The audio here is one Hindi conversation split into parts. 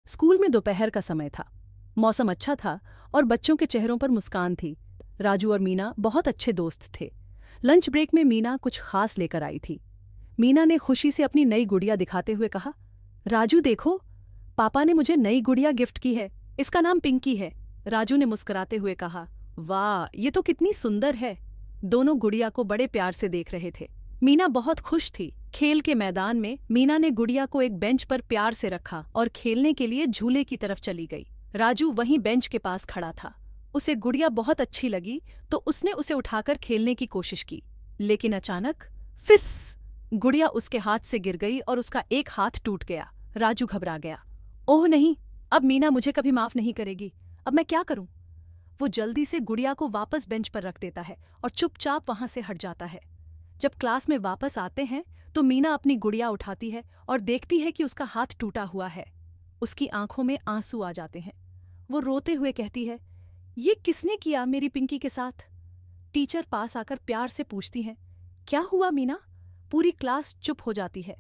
स्कूल में दोपहर का समय था। मौसम अच्छा था और बच्चों के चेहरों पर मुस्कान थी। राजू और मीना बहुत अच्छे दोस्त थे। लंच ब्रेक में मीना कुछ खास लेकर आई थी। मीना ने खुशी से अपनी नई गुड़िया दिखाते हुए कहा, राजू देखो, पापा ने मुझे नई गुड़िया गिफ्ट की है। इसका नाम पिंकी है। राजू ने मुस्कुराते हुए कहा, वाह, ये तो कितनी सुंदर है। दोनों गुड़िया को बड़े प्यार से देख रहे थे। मीना बहुत खुश थी। खेल के मैदान में मीना ने गुड़िया को एक बेंच पर प्यार से रखा और खेलने के लिए झूले की तरफ चली गई। राजू वहीं बेंच के पास खड़ा था। उसे गुड़िया बहुत अच्छी लगी तो उसने उसे उठाकर खेलने की कोशिश की, लेकिन अचानक फिस, गुड़िया उसके हाथ से गिर गई और उसका एक हाथ टूट गया। राजू घबरा गया। ओह नहीं, अब मीना मुझे कभी माफ नहीं करेगी। अब मैं क्या करूं? वो जल्दी से गुड़िया को वापस बेंच पर रख देता है और चुपचाप वहां से हट जाता है। जब क्लास में वापस आते हैं तो मीना अपनी गुड़िया उठाती है और देखती है कि उसका हाथ टूटा हुआ है। उसकी आंखों में आंसू आ जाते हैं। वो रोते हुए कहती है, ये किसने किया मेरी पिंकी के साथ? टीचर पास आकर प्यार से पूछती हैं, क्या हुआ मीना? पूरी क्लास चुप हो जाती है।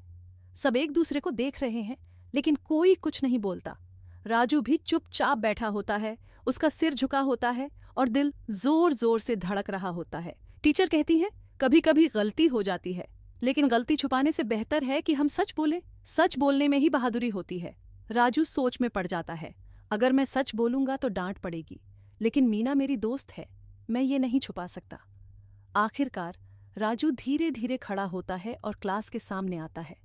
सब एक दूसरे को देख रहे हैं, लेकिन कोई कुछ नहीं बोलता। राजू भी चुपचाप बैठा होता है। उसका सिर झुका होता है और दिल जोर जोर से धड़क रहा होता है। टीचर कहती हैं, कभी कभी गलती हो जाती है, लेकिन गलती छुपाने से बेहतर है कि हम सच बोलें। सच बोलने में ही बहादुरी होती है। राजू सोच में पड़ जाता है, अगर मैं सच बोलूंगा तो डांट पड़ेगी, लेकिन मीना मेरी दोस्त है, मैं ये नहीं छुपा सकता। आखिरकार राजू धीरे धीरे खड़ा होता है और क्लास के सामने आता है।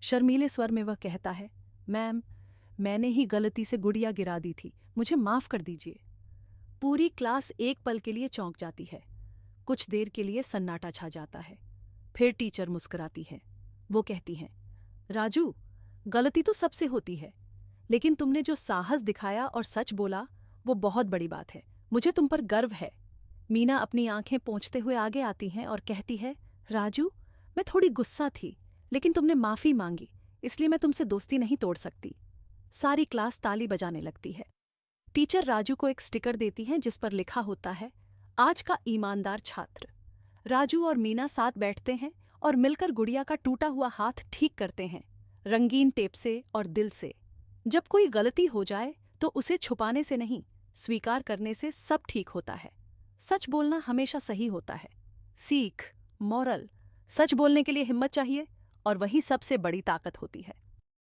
शर्मीले स्वर में वह कहता है, मैम, मैंने ही गलती से गुड़िया गिरा दी थी, मुझे माफ कर दीजिए। पूरी क्लास एक पल के लिए चौंक जाती है। कुछ देर के लिए सन्नाटा छा जाता है। फिर टीचर मुस्कुराती है। वो कहती हैं, राजू, गलती तो सबसे होती है, लेकिन तुमने जो साहस दिखाया और सच बोला, वो बहुत बड़ी बात है। मुझे तुम पर गर्व है। मीना अपनी आंखें पोंछते हुए आगे आती हैं और कहती है, राजू, मैं थोड़ी गुस्सा थी, लेकिन तुमने माफी मांगी, इसलिए मैं तुमसे दोस्ती नहीं तोड़ सकती। सारी क्लास ताली बजाने लगती है। टीचर राजू को एक स्टिकर देती हैं जिस पर लिखा होता है, आज का ईमानदार छात्र। राजू और मीना साथ बैठते हैं और मिलकर गुड़िया का टूटा हुआ हाथ ठीक करते हैं, रंगीन टेप से और दिल से। जब कोई गलती हो जाए तो उसे छुपाने से नहीं, स्वीकार करने से सब ठीक होता है। सच बोलना हमेशा सही होता है। सीख, मॉरल, सच बोलने के लिए हिम्मत चाहिए और वही सबसे बड़ी ताकत होती है।